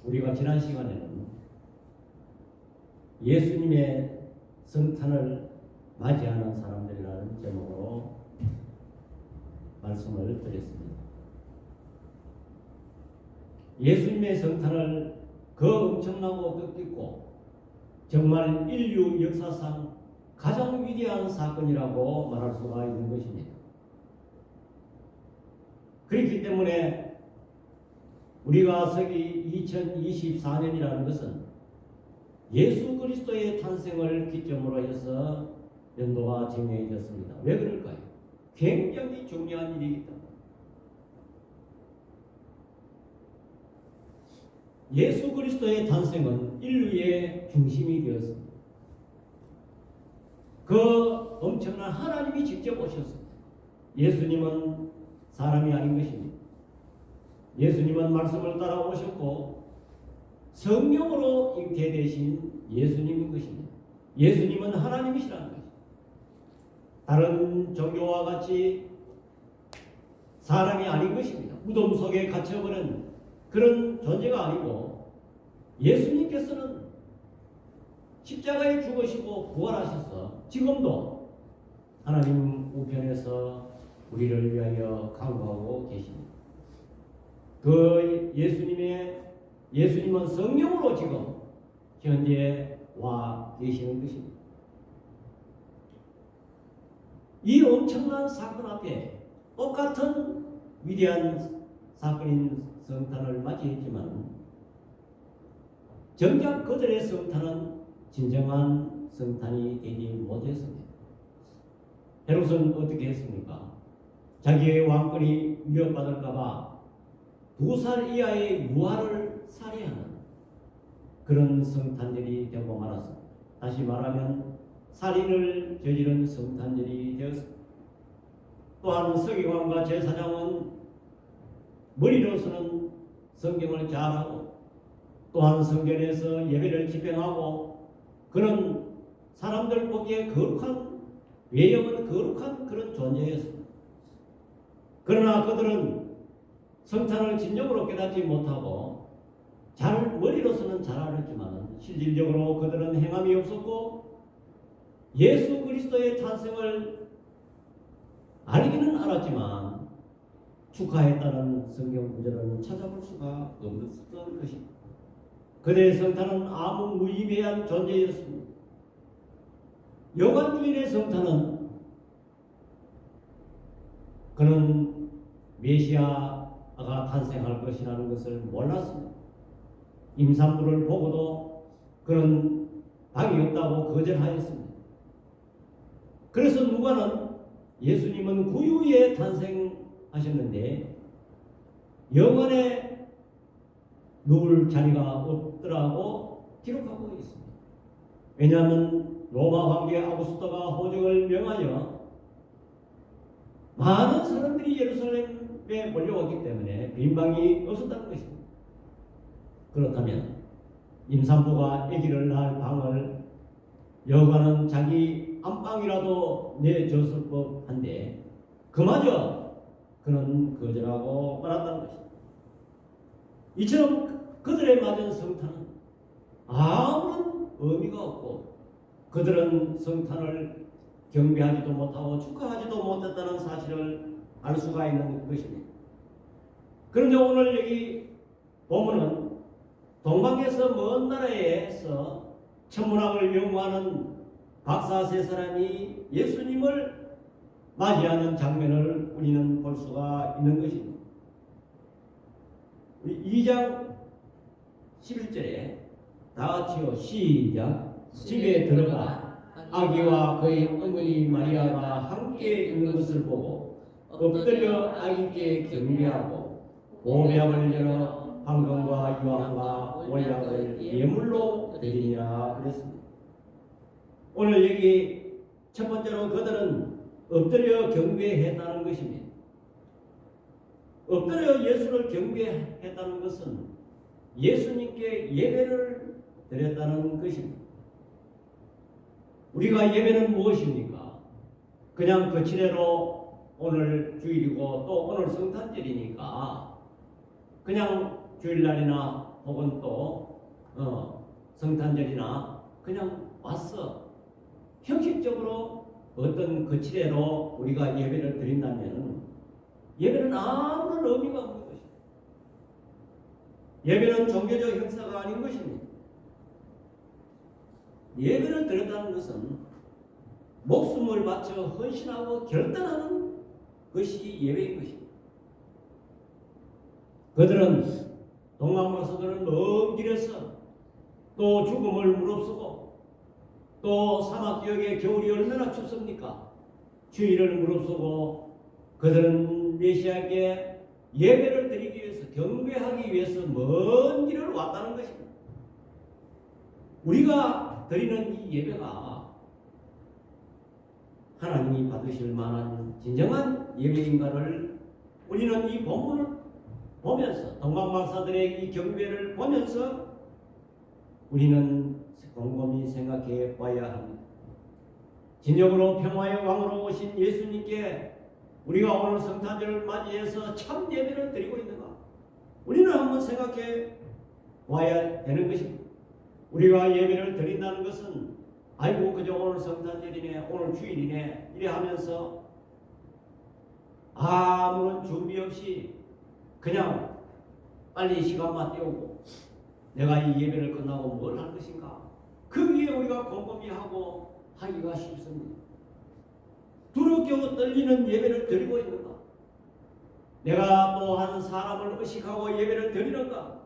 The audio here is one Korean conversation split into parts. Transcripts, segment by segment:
우리가 지난 시간에는 예수님의 성탄을 맞이하는 사람들이라는 제목으로 말씀을 드렸습니다. 예수님의 성탄을 그 엄청나고 뜻깊고 정말 인류 역사상 가장 위대한 사건이라고 말할 수가 있는 것입니다. 그렇기 때문에 우리가 서기 2024년이라는 것은 예수 그리스도의 탄생을 기점으로 해서 연도가 정해졌습니다. 왜 그럴까요? 굉장히 중요한 일이기 때문에. 예수 그리스도의 탄생은 인류의 중심이 되었습니다. 그 엄청난 하나님이 직접 오셨습니다. 예수님은 사람이 아닌 것입니다. 예수님은 말씀을 따라 오셨고 성령으로 잉태되신 예수님인 것입니다. 예수님은 하나님이시라는 것입니다. 다른 종교와 같이 사람이 아닌 것입니다. 무덤 속에 갇혀버린 그런 존재가 아니고 예수님께서는 십자가에 죽으시고 부활하셔서 지금도 하나님 우편에서 우리를 위하여 간구하고 계십니다. 그 예수님은 성령으로 지금 현재 와 계시는 것입니다. 이 엄청난 사건 앞에 똑같은 위대한 사건인 성탄을 맞이했지만 정작 그들의 성탄은 진정한 성탄이 되지 못했습니다. 헤롯은 어떻게 했습니까? 자기의 왕권이 위협받을까봐 2살 이하의 유아를 살해하는 그런 성탄절이 되고 말았습니다. 다시 말하면 살인을 저지른 성탄절이 되었습니다. 또한 서기관과 제사장은 머리로서는 성경을 잘하고 또한 성전에서 예배를 집행하고 그런 사람들 보기에 거룩한 외형은 거룩한 그런 존재였습니다. 그러나 그들은 성탄을 진정으로 깨닫지 못하고 머리로서는 잘 알았지만 실질적으로 그들은 행함이 없었고 예수 그리스도의 탄생을 알기는 알았지만 축하했다는 성경 구절은 찾아볼 수가 없었던 것입니다. 그들의 성탄은 아무 무의미한 존재였습니다. 여관주일의 성탄은 그는 메시아가 탄생할 것이라는 것을 몰랐습니다. 임산부를 보고도 그는 방이 없다고 거절하였습니다. 그래서 누가는 예수님은 구유에 탄생하셨는데 영원에 누울 자리가 없더라고 기록하고 있습니다. 왜냐하면 로마 황제 아구스토가 호적을 명하여 많은 사람들이 예루살렘에 몰려왔기 때문에 빈방이 없었다는 것입니다. 그렇다면 임산부가 아기를 낳을 방을 여관은 자기 안방이라도 내줬을 법한데 그마저 그는 거절하고 말았다는 것입니다. 이처럼 그들의 맞은 성탄은 아무런 의미가 없고 그들은 성탄을 경배하지도 못하고 축하하지도 못했다는 사실을 알 수가 있는 것입니다. 그런데 오늘 여기 보면은 동방에서 먼 나라에서 천문학을 연구하는 박사 세 사람이 예수님을 맞이하는 장면을 우리는 볼 수가 있는 것입니다. 2장 11절에 다 같이요 시작. 집에 들어가 아기와 그의 어머니 마리아가 함께 있는 것을 보고 엎드려 아기께 경배하고 보배함을 열어 황금과 유황과 몰약을 예물로 드리니라 그랬습니다. 오늘 여기 첫 번째로 그들은 엎드려 경배했다는 것입니다. 엎드려 예수를 경배했다는 것은 예수님께 예배를 드렸다는 것입니다. 우리가 예배는 무엇입니까? 그냥 거치대로 오늘 주일이고 또 오늘 성탄절이니까 그냥 주일날이나 혹은 또 성탄절이나 그냥 왔어. 형식적으로 어떤 거치대로 우리가 예배를 드린다면 예배는 아무런 의미가 없는 것입니다. 예배는 종교적 행사가 아닌 것입니다. 예배를 드렸다는 것은 목숨을 바쳐 헌신하고 결단하는 것이 예배인 것입니다. 그들은 동방박사들은 먼 길에서 또 죽음을 무릅쓰고 또 사막 지역의 겨울이 얼마나 춥습니까? 추위를 무릅쓰고 그들은 메시아에게 예배를 드리기 위해서 경배하기 위해서 먼 길을 왔다는 것입니다. 우리가 드리는 이 예배가 하나님이 받으실 만한 진정한 예배인가를 우리는 이 본문을 보면서 동방박사들의 이 경배를 보면서 우리는 곰곰이 생각해 봐야 합니다. 진정으로 평화의 왕으로 오신 예수님께 우리가 오늘 성탄절을 맞이해서 참 예배를 드리고 있는가? 우리는 한번 생각해 봐야 되는 것입니다. 우리가 예배를 드린다는 것은 아이고 그저 오늘 성탄절이네, 오늘 주일이네 이래 하면서 아무런 준비 없이 그냥 빨리 시간만 때우고 내가 이 예배를 끝나고 뭘 할 것인가? 그 위에 우리가 곰곰이 하고 하기가 쉽습니다. 두렵고 떨리는 예배를 드리고 있는가? 내가 또 한 사람을 의식하고 예배를 드리는가?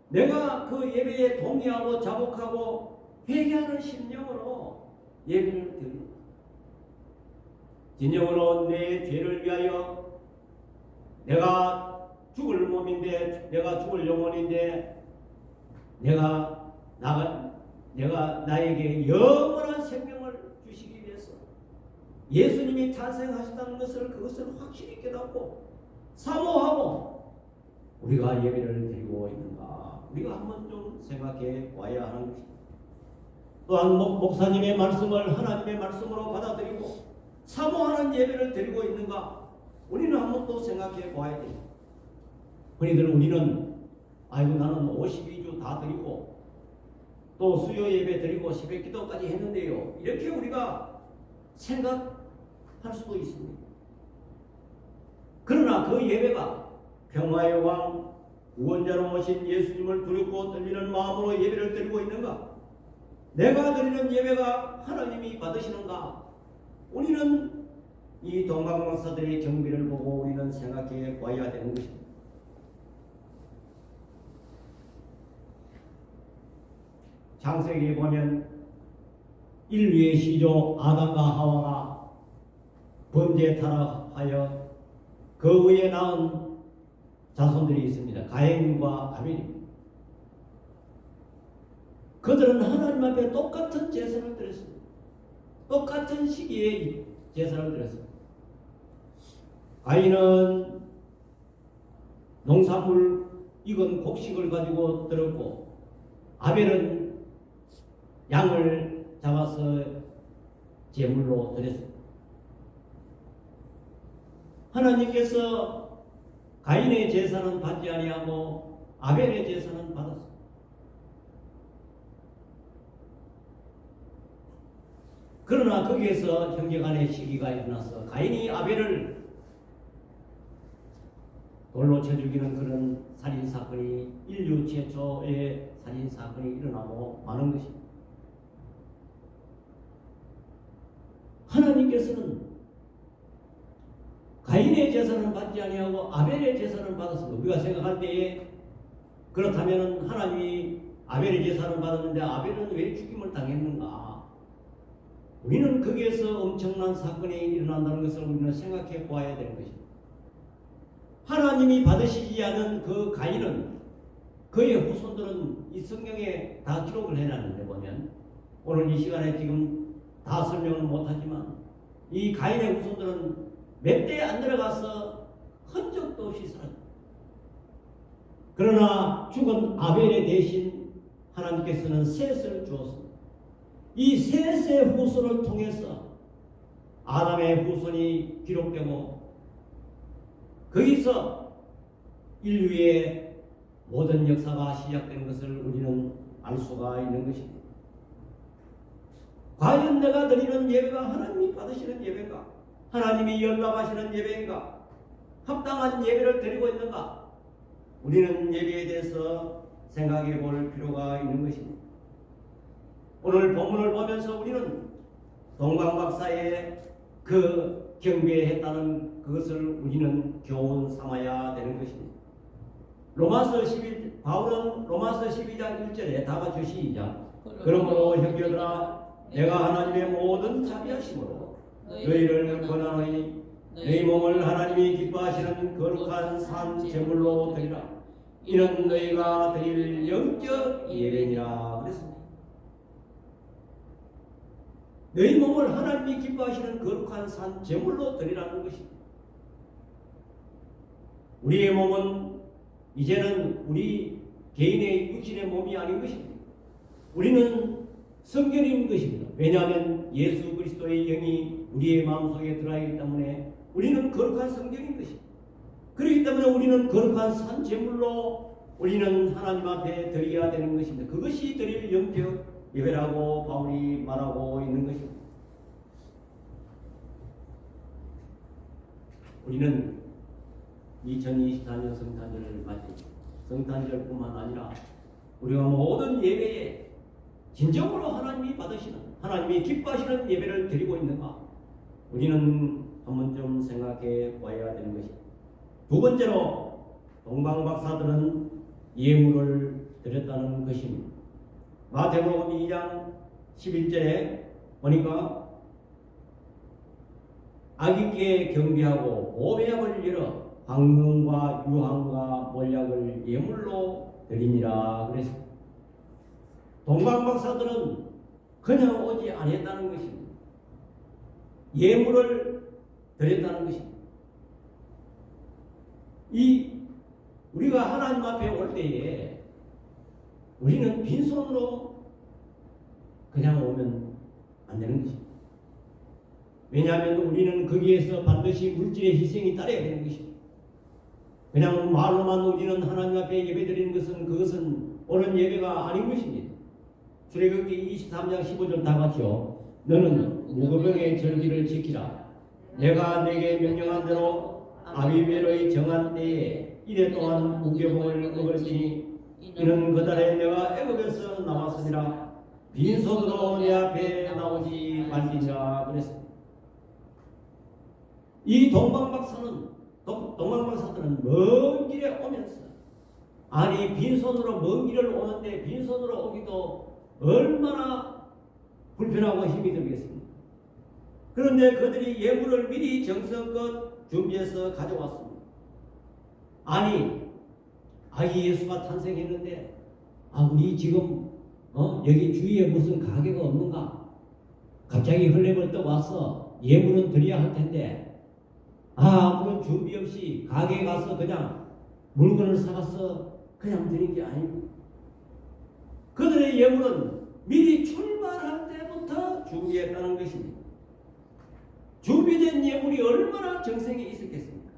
내가 그 예배에 동의하고 자복하고 회개하는 심령으로 예배를 드립니다. 진정으로 내 죄를 위하여 내가 죽을 몸인데, 내가 죽을 영혼인데, 내가 나에게 영원한 생명을 주시기 위해서 예수님이 탄생하셨다는 것을 그것을 확실히 깨닫고 사모하고 우리가 예배를 드리고 있는가? 우리가 한번 좀 생각해 봐야 하는 것입니다. 또한 목사님의 말씀을 하나님의 말씀으로 받아들이고 사모하는 예배를 드리고 있는가? 우리는 한번 또 생각해 봐야 됩니다. 흔히들 우리는 아이고 나는 52주 다 드리고 또 수요 예배 드리고 새벽 기도까지 했는데요. 이렇게 우리가 생각할 수도 있습니다. 그러나 그 예배가 평화의 왕 구원자로 오신 예수님을 두렵고 떨리는 마음으로 예배를 드리고 있는가? 내가 드리는 예배가 하나님이 받으시는가? 우리는 이 동방박사들의 경비를 보고 우리는 생각해 봐야 되는 것입니다. 창세기에 보면 인류의 시조 아담과 하와가 범죄 타락하여 그 위에 낳은 자손들이 있습니다. 가인과 아벨입니다. 그들은 하나님 앞에 똑같은 제사를 드렸습니다. 똑같은 시기에 제사를 드렸습니다. 가인은 농산물 익은 곡식을 가지고 드렸고 아벨은 양을 잡아서 제물로 드렸습니다. 하나님께서 가인의 제사는 받지 아니하고 아벨의 제사는 받았습니다. 그러나 거기에서 형제간의 시기가 일어나서 가인이 아벨을 돌로 쳐 죽이는 그런 살인사건이 인류 최초의 살인사건이 일어나고 마는 것입니다. 하나님께서는 가인의 제사는 받지 아니하고 아벨의 제사는 받았습니다. 우리가 생각할 때에 그렇다면 하나님이 아벨의 제사는 받았는데 아벨은 왜 죽임을 당했는가? 우리는 거기에서 엄청난 사건이 일어난다는 것을 우리는 생각해 보아야 되는 것입니다. 하나님이 받으시지 않은 그 가인은 그의 후손들은 이 성경에 다 기록을 해놨는데 보면 오늘 이 시간에 지금 다 설명을 못하지만 이 가인의 후손들은 몇 대 안 들어가서 흔적도 없이 살았습니다. 그러나 죽은 아벨의 대신 하나님께서는 셋을 주었습니다. 이 셋의 후손을 통해서 아담의 후손이 기록되고 거기서 인류의 모든 역사가 시작된 것을 우리는 알 수가 있는 것입니다. 과연 내가 드리는 예배가 하나님이 받으시는 예배인가? 하나님이 연락하시는 예배인가? 합당한 예배를 드리고 있는가? 우리는 예배에 대해서 생각해 볼 필요가 있는 것입니다. 오늘 본문을 보면서 우리는 동방박사의 그 경배했다는 그것을 우리는 교훈 삼아야 되는 것입니다. 바울은 로마서 12장 1절에 다 같이 시작. 그러므로 형제들아 내가 하나님의 모든 자비하심으로 너희를 권하노니 너희 몸을 하나님이 기뻐하시는 거룩한 산 제물로 드리라. 이는 너희가 드릴 영적 예배니라 그랬습니다. 너희 몸을 하나님이 기뻐하시는 거룩한 산 제물로 드리라는 것입니다. 우리의 몸은 이제는 우리 개인의 육신의 몸이 아닌 것입니다. 우리는 성전인 것입니다. 왜냐하면 예수 그리스도의 영이 우리의 마음속에 들어있기 때문에 우리는 거룩한 성전인 것입니다. 그렇기 때문에 우리는 거룩한 산 제물로 우리는 하나님 앞에 드려야 되는 것입니다. 그것이 드릴 영적 예배라고 바울이 말하고 있는 것입니다. 우리는 2024년 성탄절을 맞이 성탄절뿐만 아니라 우리가 모든 예배에 진정으로 하나님이 받으시는 하나님이 기뻐하시는 예배를 드리고 있는가? 우리는 한번 좀 생각해 봐야 되는 것입니다. 두 번째로 동방박사들은 예물을 드렸다는 것입니다. 마태복음 2장 11절에 보니까 아기께 경비하고 보배압을 열어 황금과 유황과 몰약을 예물로 드리니라 그랬습니다. 동방박사들은 그냥 오지 아니했다는 것입니다. 예물을 드렸다는 것입니다. 우리가 하나님 앞에 올 때에 우리는 빈손으로 그냥 오면 안 되는 것입니다. 왜냐하면 우리는 거기에서 반드시 물질의 희생이 따라야 되는 것입니다. 그냥 말로만 우리는 하나님 앞에 예배드리는 그것은 옳은 예배가 아닌 것입니다. 출애굽기 23장 15절 다 같이요. 너는 무교병의 절기를 지키라. 내가 내게 명령한 대로 아비멜의 정한 때에 이래 동안 무교병을 먹을지니 이는 그달에 내가 애굽에서 나왔으니라. 빈손으로 내 앞에 나오지 말지니라 그랬습니다. 이 동방박사들은 먼 길에 오면서 빈손으로 먼 길을 오는데 빈손으로 오기도 얼마나 불편하고 힘이 들겠습니까? 그런데 그들이 예물을 미리 정성껏 준비해서 가져왔습니다. 아기 예수가 탄생했는데 우리 지금 여기 주위에 무슨 가게가 없는가? 갑자기 흘레벌떡 와서 예물은 드려야 할 텐데 아무런 준비 없이 가게에 가서 그냥 물건을 사가서 그냥 드린 게 아니고 그들의 예물은 미리 출발할 때부터 준비했다는 것입니다. 준비된 예물이 얼마나 정성이 있었겠습니까?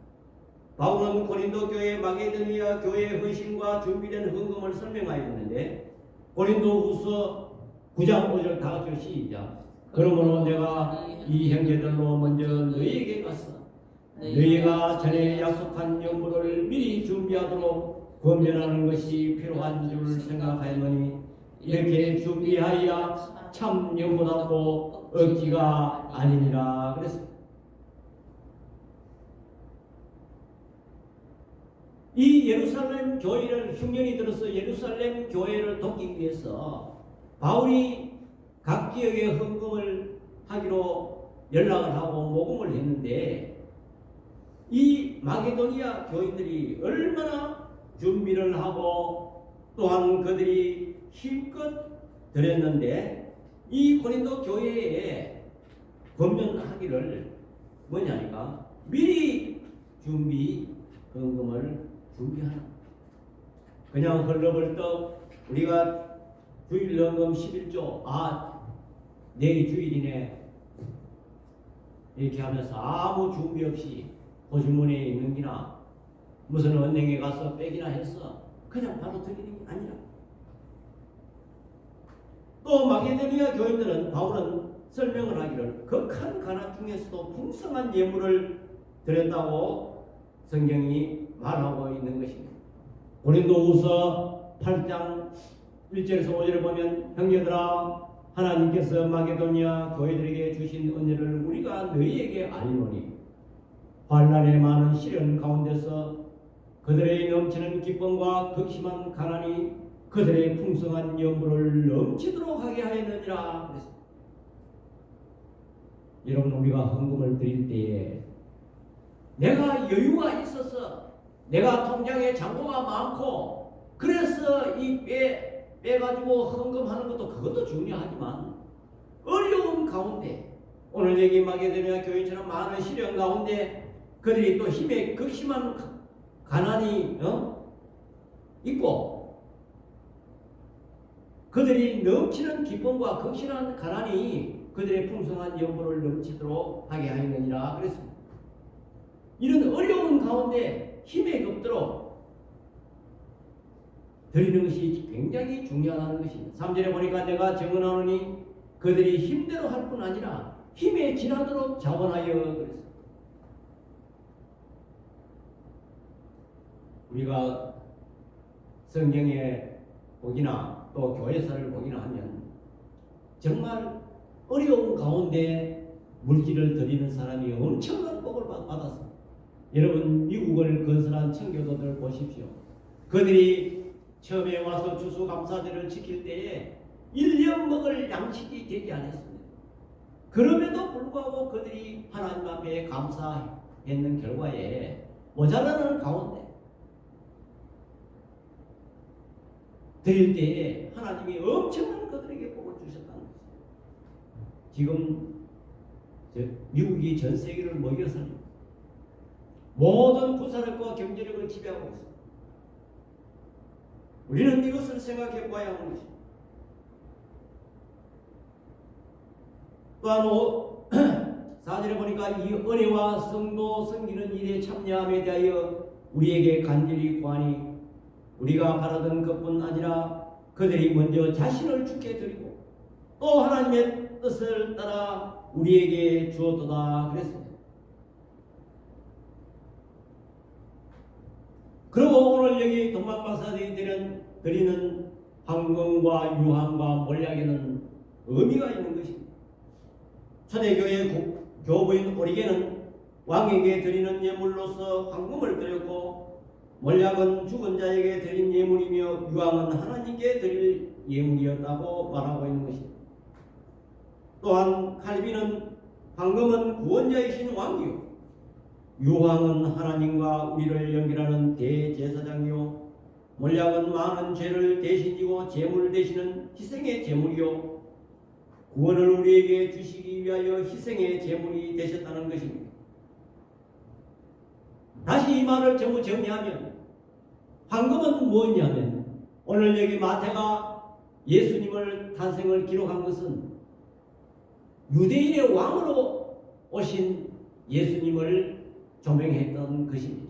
바울은 고린도 교회 마게도니아 교회의 헌신과 준비된 헌금을 설명하였는데 고린도후서 9장 5절 다 같이 시작. 그러므로 내가 이 형제들로 먼저 너희에게 가서 너희가 전에 약속한 연물을 미리 준비하도록 권면하는 것이 필요한 줄 생각하였노니 이렇게 준비하여야 참 연물하고 억지가 아니니라 그랬습니다. 이 예루살렘 교회를 흉년이 들어서 예루살렘 교회를 돕기 위해서 바울이 각 지역에 헌금을 하기로 연락을 하고 모금을 했는데 이 마게도니아 교인들이 얼마나 준비를 하고 또한 그들이 힘껏 드렸는데 이 고린도 교회에 권면하기를 뭐냐니까 미리 헌금을 준비하라. 그냥 헐렁벌떡 우리가 주일 헌금 11조 내일 주일이네 이렇게 하면서 아무 준비 없이 호주머니에 있는 기나 무슨 은행에 가서 빼기나 했어. 그냥 바로 드리는 게 아니라. 또 마게도니아 교인들은 바울은 설명을 하기를 극한 가난 중에서도 풍성한 예물을 드렸다고 성경이 말하고 있는 것입니다. 고린도후서 8장 1절에서 5절에 보면 형제들아 하나님께서 마게도니아 교회들에게 주신 은혜를 우리가 너희에게 알리노니 환난의 많은 시련 가운데서 그들의 넘치는 기쁨과 극심한 가난이 그들의 풍성한 연물을 넘치도록 하게 하였느니라. 그랬습니다. 여러분, 우리가 헌금을 드릴 때에 내가 여유가 있어서 내가 통장에 잔고가 많고 그래서 이 빼가지고 헌금하는 것도 그것도 중요하지만 어려운 가운데 오늘 여기 마게도니아 교인처럼 많은 시련 가운데 그들이 또 힘에 극심한 가난이 있고 그들이 넘치는 기쁨과 극심한 가난이 그들의 풍성한 연물을 넘치도록 하게 하였느니라 그랬습니다. 이런 어려운 가운데 힘에 없도록 드리는 것이 굉장히 중요하다는 것입니다. 3절에 보니까 내가 증언하노니 그들이 힘대로 할 뿐 아니라 힘에 지나도록 자원하여 그랬습니다. 우리가 성경에 보기나 또 교회사를 보기나 하면 정말 어려운 가운데 물질을 드리는 사람이 엄청난 복을 받았습니다. 여러분, 미국을 건설한 청교도들 보십시오. 그들이 처음에 와서 추수감사절을 지킬 때에 1년 먹을 양식이 되지 않았습니다. 그럼에도 불구하고 그들이 하나님 앞에 감사했는 결과에 모자라는 가운데 드릴 때에 하나님이 엄청난 그들에게 복을 주셨다는 것입니다. 지금 미국이 전 세계를 먹여서 모든 부산력과 경제력을 지배하고 있습니다. 우리는 이것을 생각해 봐야 하는 것입니다. 또한 4절에 보니까 이 은혜와 성도 섬기는 일에 참여함에 대하여 우리에게 간절히 구하니 우리가 바라던 것뿐 아니라 그들이 먼저 자신을 주께 드리고 또 하나님의 뜻을 따라 우리에게 주었도다 그랬습니다. 그리고 오늘 여기 동방박사들이 드리는 황금과 유황과 몰약에는 의미가 있는 것입니다. 초대교회 교부인 오리게는 왕에게 드리는 예물로서 황금을 드렸고 몰약은 죽은 자에게 드린 예물이며 유황은 하나님께 드릴 예물이었다고 말하고 있는 것입니다. 또한 칼빈은 황금은 구원자이신 왕이요 유황은 하나님과 우리를 연결하는 대제사장이요 몰약은 많은 죄를 대신 지고 제물 되시는 희생의 제물이요 구원을 우리에게 주시기 위하여 희생의 제물이 되셨다는 것입니다. 다시 이 말을 전부 정리하면 황금은 무엇이냐면 오늘 여기 마태가 예수님을 탄생을 기록한 것은 유대인의 왕으로 오신 예수님을 조명했던 것입니다.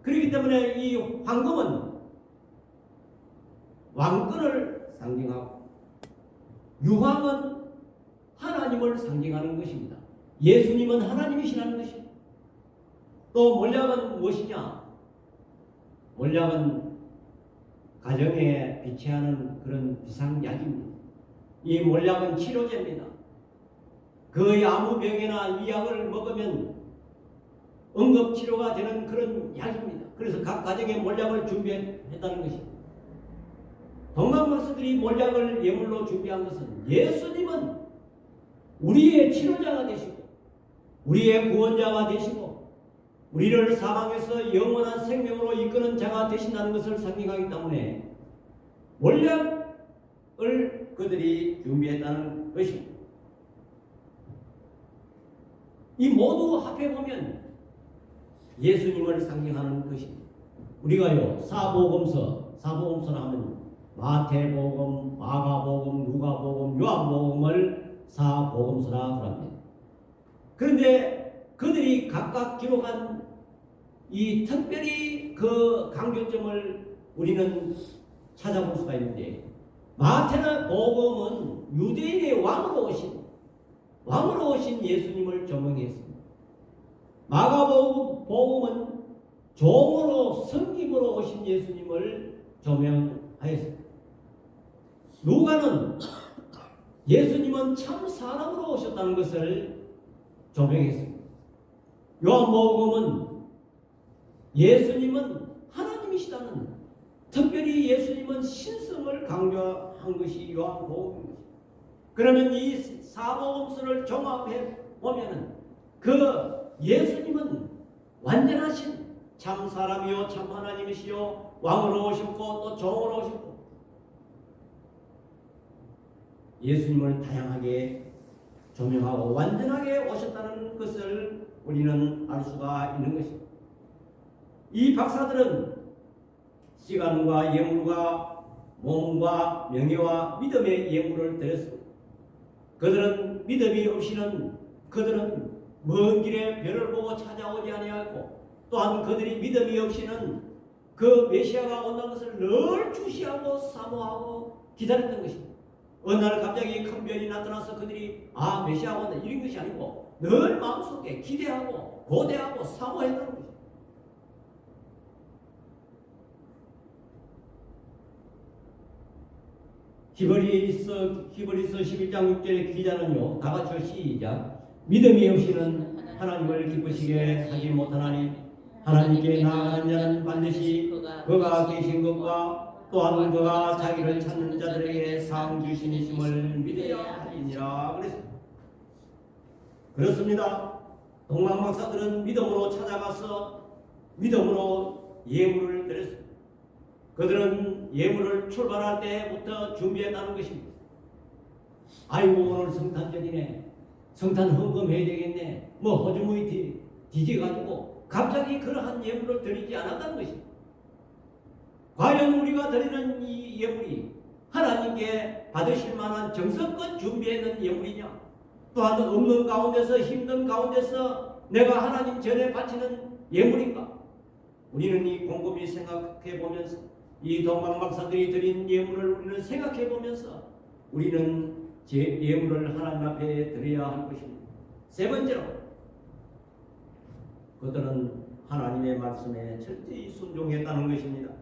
그렇기 때문에 이 황금은 왕권을 상징하고 유황은 하나님을 상징하는 것입니다. 예수님은 하나님이시라는 것입니다. 또 몰약은 무엇이냐? 몰약은 가정에 비치하는 그런 비상약입니다. 이 몰약은 치료제입니다. 그 아무 병이나 이 약을 먹으면 응급치료가 되는 그런 약입니다. 그래서 각 가정에 몰약을 준비했다는 것입니다. 동방박사들이 몰약을 예물로 준비한 것은 예수님은 우리의 치료자가 되시고 우리의 구원자가 되시고 우리를 사망에서 영원한 생명으로 이끄는 자가 되신다는 것을 상징하기 때문에 몰약을 그들이 준비했다는 것입니다. 이 모두 합해보면 예수님을 상징하는 것입니다. 우리가요 사복음서라 하면 마태복음, 마가복음, 누가복음, 요한복음을 사복음서라 그럽니다. 그런데 그들이 각각 기록한 이 특별히 그 강조점을 우리는 찾아볼 수가 있는데, 마태나 복음은 유대인의 왕으로 오신 예수님을 조명했습니다. 마가복음은 종으로 성김으로 오신 예수님을 조명하였습니다. 루가는 예수님은 참 사람으로 오셨다는 것을 조명했습니다. 요한복음은 예수님은 하나님이시다는, 특별히 예수님은 신성을 강조한 것이 요한복음입니다. 그러면 이 사복음서를 종합해 보면은 그 예수님은 완전하신 참 사람이요 참 하나님이시요 왕으로 오셨고 또 종으로 오셨고, 예수님을 다양하게 조명하고 완전하게 오셨다는 것을 우리는 알 수가 있는 것입니다. 이 박사들은 시간과 예물과 몸과 명예와 믿음의 예물을 드렸습니다. 그들은 믿음이 없이는 그들은 먼 길에 별을 보고 찾아오지 아니하였고, 또한 그들이 믿음이 없이는 그 메시아가 온다는 것을 늘 주시하고 사모하고 기다렸던 것입니다. 어느 날 갑자기 큰 별이 나타나서 그들이 메시아가 온다 이런 것이 아니고 늘 마음속에 기대하고 고대하고 사모했다는 것입니다. 히브리서 11장 6절의 기자는요, 다 같이 시작. 믿음이 없이는 하나님을 기쁘시게 하지 못하나니 하나님께 나아가는 자는 반드시 그가 계신 것과 또한 그가 자기를 찾는 자들에게 상 주시니심을 믿어야 하리니라 그랬습니다. 그렇습니다. 동방 박사들은 믿음으로 찾아가서 믿음으로 예물을 드렸습니다. 그들은 예물을 출발할 때부터 준비했다는 것입니다. 아이고 오늘 성탄절이네, 성탄 헌금해야 되겠네, 뭐 허주무이 뒤져가지고 갑자기 그러한 예물을 드리지 않았다는 것입니다. 과연 우리가 드리는 이 예물이 하나님께 받으실 만한 정성껏 준비해놓은 예물이냐, 또한 없는 가운데서 힘든 가운데서 내가 하나님 전에 바치는 예물인가? 우리는 이 곰곰이 생각해 보면서 이 동방 박사들이 드린 예물을 우리는 생각해 보면서 우리는 제 예물을 하나님 앞에 드려야 할 것입니다. 세 번째로, 그들은 하나님의 말씀에 철저히 순종했다는 것입니다.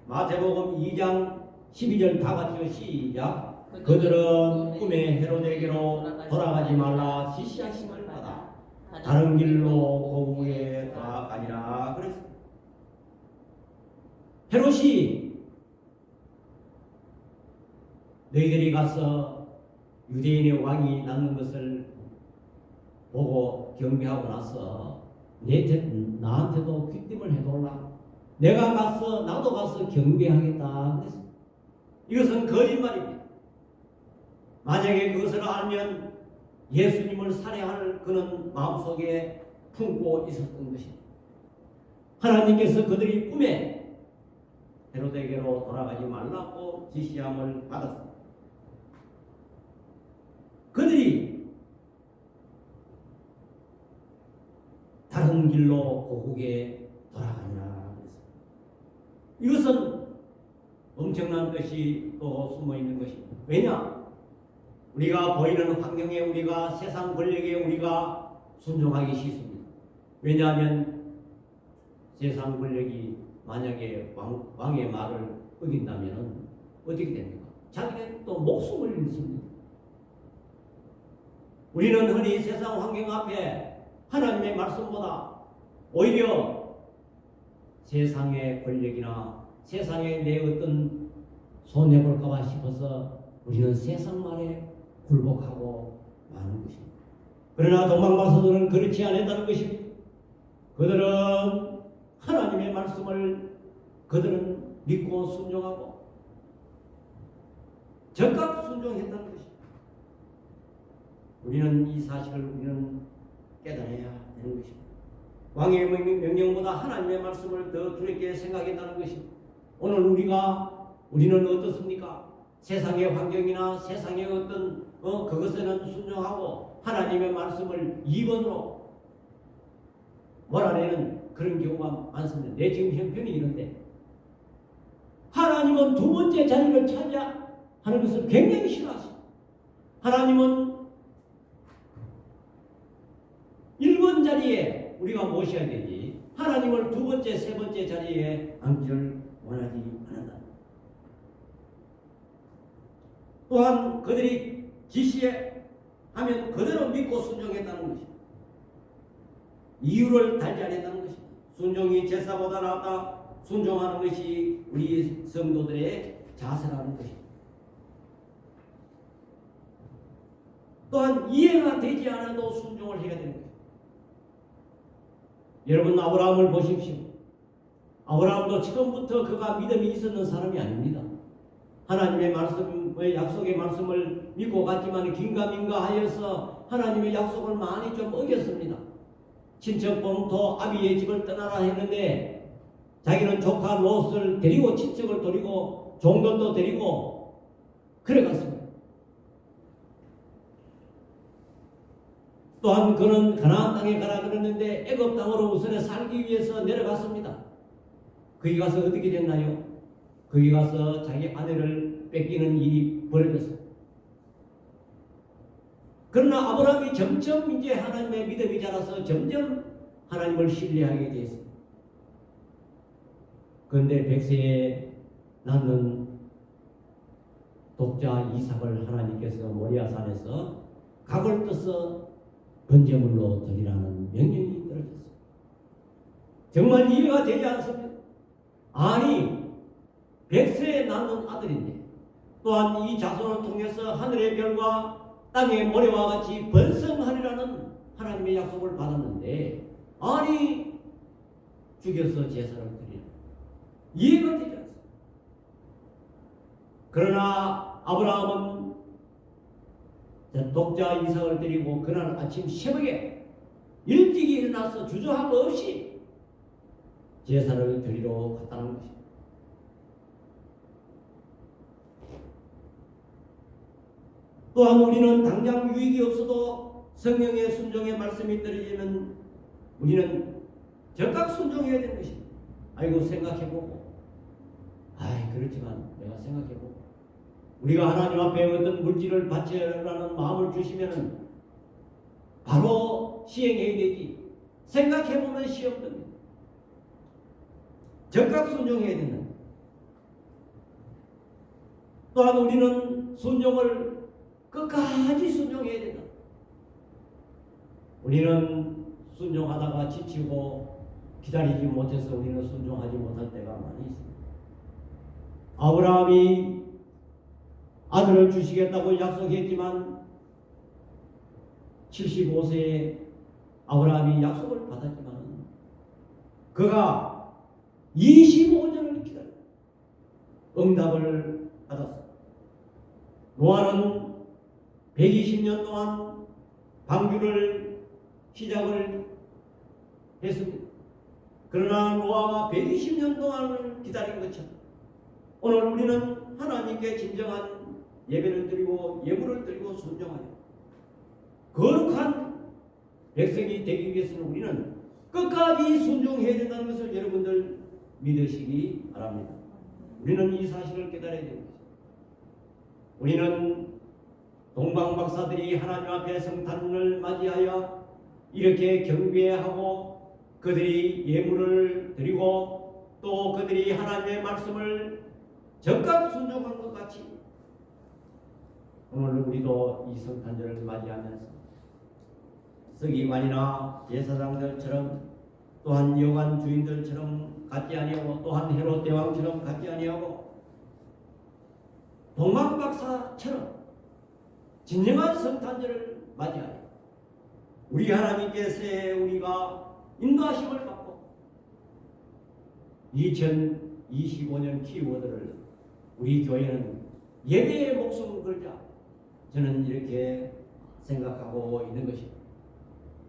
마태복음 2장 12절 다 같이 시작. 그들은 꿈에 헤로데에게로 돌아가지 말라 지시하심을 받아 다른 길로 거부에 돌아가니라 그랬습니다. 헤롯이 너희들이 가서 유대인의 왕이 낳는 것을 보고 경배하고 나서 나한테도 귀띔을 해달라. 내가 가서 나도 가서 경배하겠다 그랬습니다. 이것은 거짓말입니다. 만약에 그것을 알면 예수님을 살해할 그는 마음속에 품고 있었던 것입니다. 하나님께서 그들이 꿈에 헤롯에게로 돌아가지 말라고 지시함을 받았습니다. 그들이 다른 길로 고국에 돌아가니라 그랬습니다. 이것은 엄청난 것이 또 숨어 있는 것입니다. 왜냐? 우리가 보이는 환경에, 우리가 세상 권력에 우리가 순종하기 싫습니다. 왜냐하면 세상 권력이 만약에 왕의 말을 어긴다면 어떻게 됩니까? 자기는 또 목숨을 잃습니다. 우리는 흔히 세상 환경 앞에 하나님의 말씀보다 오히려 세상의 권력이나 세상에 내 어떤 손해볼까봐 싶어서 우리는 세상 말에 굴복하고 마는 것입니다. 그러나 동방박사들은 그렇지 않았다는 것입니다. 그들은 하나님의 말씀을 그들은 믿고 순종하고 적극 순종했다는 것입니다. 우리는 이 사실을 우리는 깨달아야 되는 것입니다. 왕의 명령보다 하나님의 말씀을 더 두렵게 생각한다는 것입니다. 오늘 우리는 어떻습니까? 세상의 환경이나 세상의 어떤 그것에는 순종하고 하나님의 말씀을 2번으로 몰아내는 그런 경우가 많습니다. 내 지금 형편이 이런데 하나님은 두 번째 자리를 차지하는 것을 굉장히 싫어하십니다. 하나님은 1번 자리에 우리가 모셔야 되지 하나님을 두 번째, 세 번째 자리에 앉기를 원하지 않는다. 또한 그들이 지시에 하면 그대로 믿고 순종했다는 것입니다. 이유를 달지 않았다는 것입니다. 순종이 제사보다 낫다. 순종하는 것이 우리 성도들의 자세라는 것입니다. 또한 이해가 되지 않아도 순종을 해야 되는 것입니다. 여러분 아브라함을 보십시오. 아브라함도 처음부터 그가 믿음이 있었는 사람이 아닙니다. 하나님의 말씀의 약속의 말씀을 믿고 갔지만 긴가민가 하여서 하나님의 약속을 많이 좀 어겼습니다. 친척 본토 아비의 집을 떠나라 했는데 자기는 조카 롯을 데리고 친척을 데리고 종들도 데리고 그래갔습니다. 또한 그는 가나안 땅에 가라 그랬는데 애굽 땅으로 우선에 살기 위해서 내려갔습니다. 거기 가서 어떻게 됐나요? 거기 가서 자기 아내를 뺏기는 일이 벌어졌어요. 그러나 아브라함이 점점 이제 하나님의 믿음이 자라서 점점 하나님을 신뢰하게 되었습니다. 그런데 백세에 낳는 독자 이삭을 하나님께서 모리아산에서 각을 떠서 번제물로 드리라는 명령이 떨어졌습니다. 정말 이해가 되지 않습니다. 아니 100세에 낳는 아들인데 또한 이 자손을 통해서 하늘의 별과 땅의 모래와 같이 번성하리라는 하나님의 약속을 받았는데 아니 죽여서 제사를 드리라. 이해가 되지 않습니다. 그러나 아브라함은 독자 이삭을 드리고 그날 아침 새벽에 일찍 일어나서 주저함 없이 제사를 드리러 갔다는 것입니다. 또한 우리는 당장 유익이 없어도 성령의 순종의 말씀이 떨어지면 우리는 즉각 순종해야 되는 것입니다. 아이고 생각해보고 그렇지만 내가 생각해보고 우리가 하나님 앞에 어떤 물질을 바치라는 마음을 주시면 바로 시행해야 되지. 생각해보면 시험됩니다. 즉각 순종해야 된다. 또한 우리는 순종을 끝까지 순종해야 된다. 우리는 순종하다가 지치고 기다리지 못해서 우리는 순종하지 못할 때가 많이 있습니다. 아브라함이 아들을 주시겠다고 약속했지만 75세에 아브라함이 약속을 받았지만 그가 25년을 기다려 응답을 받았습니다. 노아는 120년 동안 방주를 시작을 했습니다. 그러나 노아가 120년 동안을 기다린 것처럼 오늘 우리는 하나님께 진정한 예배를 드리고 예물을 드리고 순종하여 거룩한 백성이 되기 위해서는 우리는 끝까지 순종해야 된다는 것을 여러분들 믿으시기 바랍니다. 우리는 이 사실을 깨달아야 됩니다. 우리는 동방박사들이 하나님 앞에 성탄을 맞이하여 이렇게 경배하고 그들이 예물을 드리고 또 그들이 하나님의 말씀을 적극 순종한 것 같이 오늘 우리도 이 성탄절을 맞이하면서 서기관이나 제사장들처럼 또한 여관 주인들처럼 갖지 아니하고 또한 헤롯 대왕처럼 갖지 아니하고 동방박사처럼 진정한 성탄절을 맞이하여 우리 하나님께서 우리가 인도하심을 받고 2025년 키워드를 우리 교회는 예배의 목숨을 걸자 저는 이렇게 생각하고 있는 것입니다.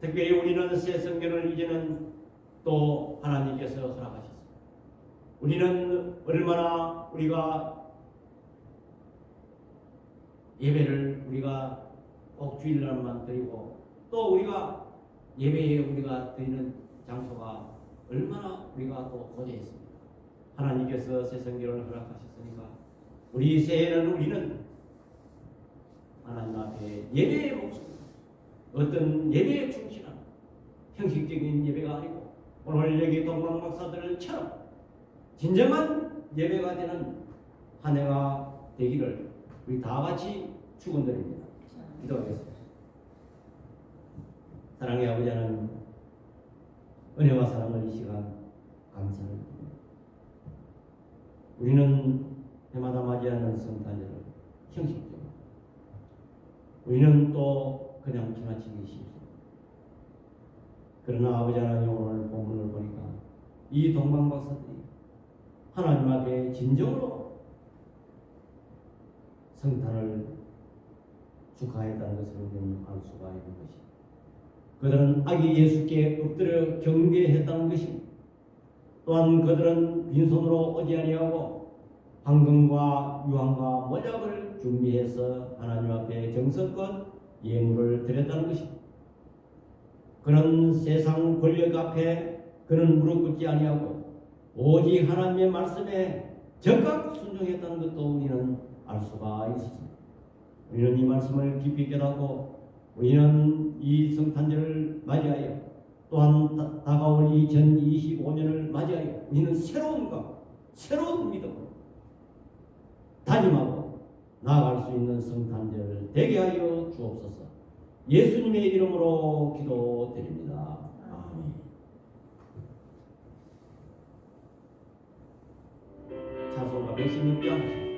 특별히 우리는 새 성경을 이제는 또 하나님께서 허락하셨습니다. 우리는 얼마나 우리가 예배를 우리가 꼭 주일날만 드리고 또 우리가 예배에 우리가 드리는 장소가 얼마나 우리가 또 고대했습니다. 하나님께서 새 성경을 허락하셨으니까 우리 새해는 우리는 하나님 앞에 예배의 목숨, 어떤 예배에 충실한 형식적인 예배가 아니고 오늘 여기 동방 박사들처럼 진정한 예배가 되는 한 해가 되기를 우리 다 같이 축원드립니다. 기도하겠습니다. 사랑의 아버지 하나님, 은혜와 사랑을 이 시간 감사를 드립니다. 우리는 해마다 맞이하는 성탄절을 형식적으로, 우리는 또 그냥 지나치기 쉽습니다. 그러나 아버지 하나님, 오늘 본문을 보니까 이 동방 박사들이 하나님 앞에 진정으로 성탄을 축하했다는 것을 우리는 알 수가 있는 것입니다. 그들은 아기 예수께 엎드려 경배했다는 것입니다. 또한 그들은 빈손으로 오지 아니하고 황금과 유황과 모략을 준비해서 하나님 앞에 정성껏 예물을 드렸다는 것입니다. 그런 세상 권력 앞에 그는 무릎 꿇지 아니하고 오직 하나님의 말씀에 적극 순종했다는 것도 우리는 알 수가 있습니다. 우리는 이 말씀을 깊이 깨닫고 우리는 이 성탄절을 맞이하여 또한 다가올 2025년을 맞이하여 우리는 새로운 것, 새로운 믿음으로 다짐하고 나아갈 수 있는 성탄절 되게 하여 주옵소서. 예수님의 이름으로 기도드립니다. 아멘. 찬송가 116장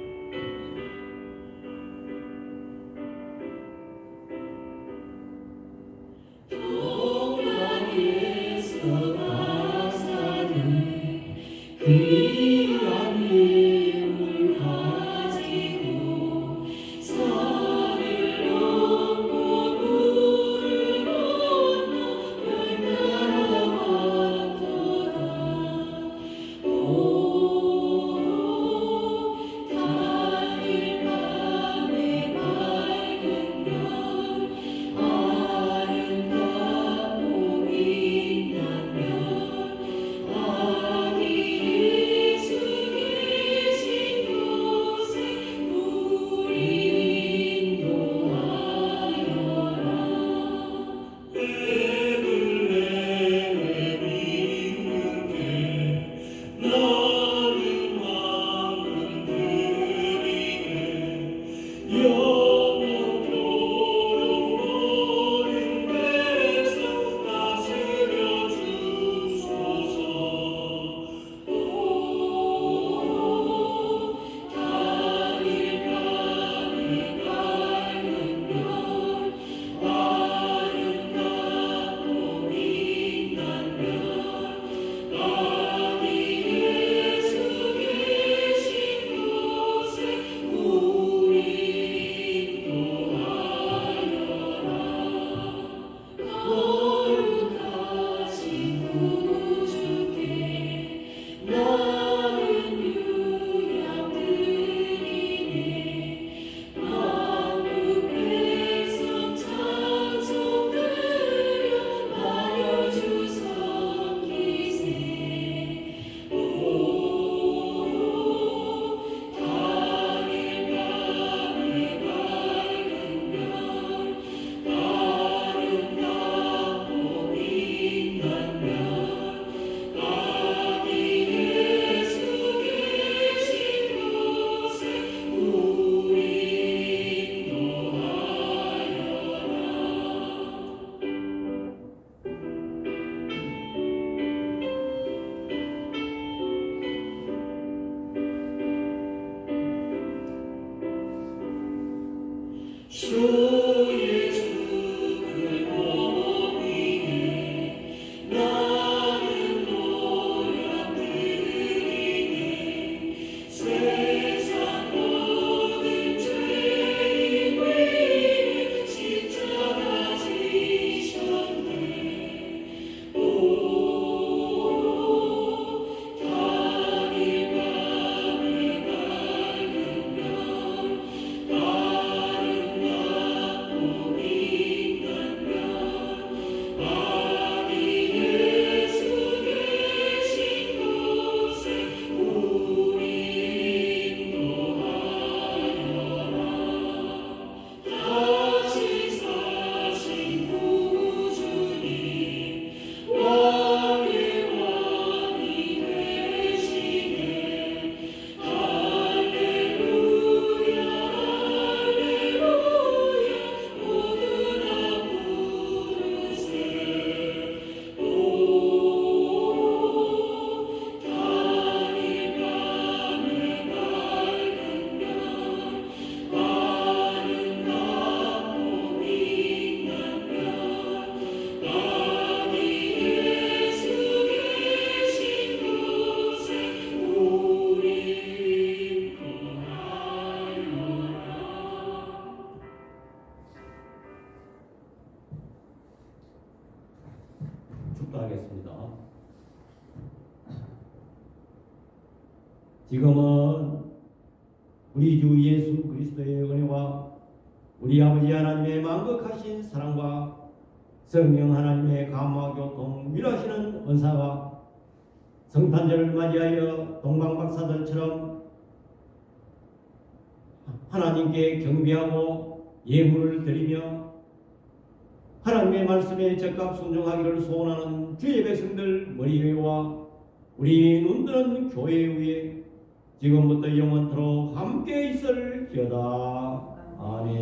지금은 우리 주 예수 그리스도의 은혜와 우리 아버지 하나님의 만극하신 사랑과 성령 하나님의 감화 교통 위로하시는 은사가 성탄절을 맞이하여 동방박사들처럼 하나님께 경배하고 예물을 드리며 하나님의 말씀에 적합 순종하기를 소원하는 주의 백성들 머리 위와 우리 눈뜨는 교회 위에 지금부터 영원토록 함께 있을지어다. 아멘.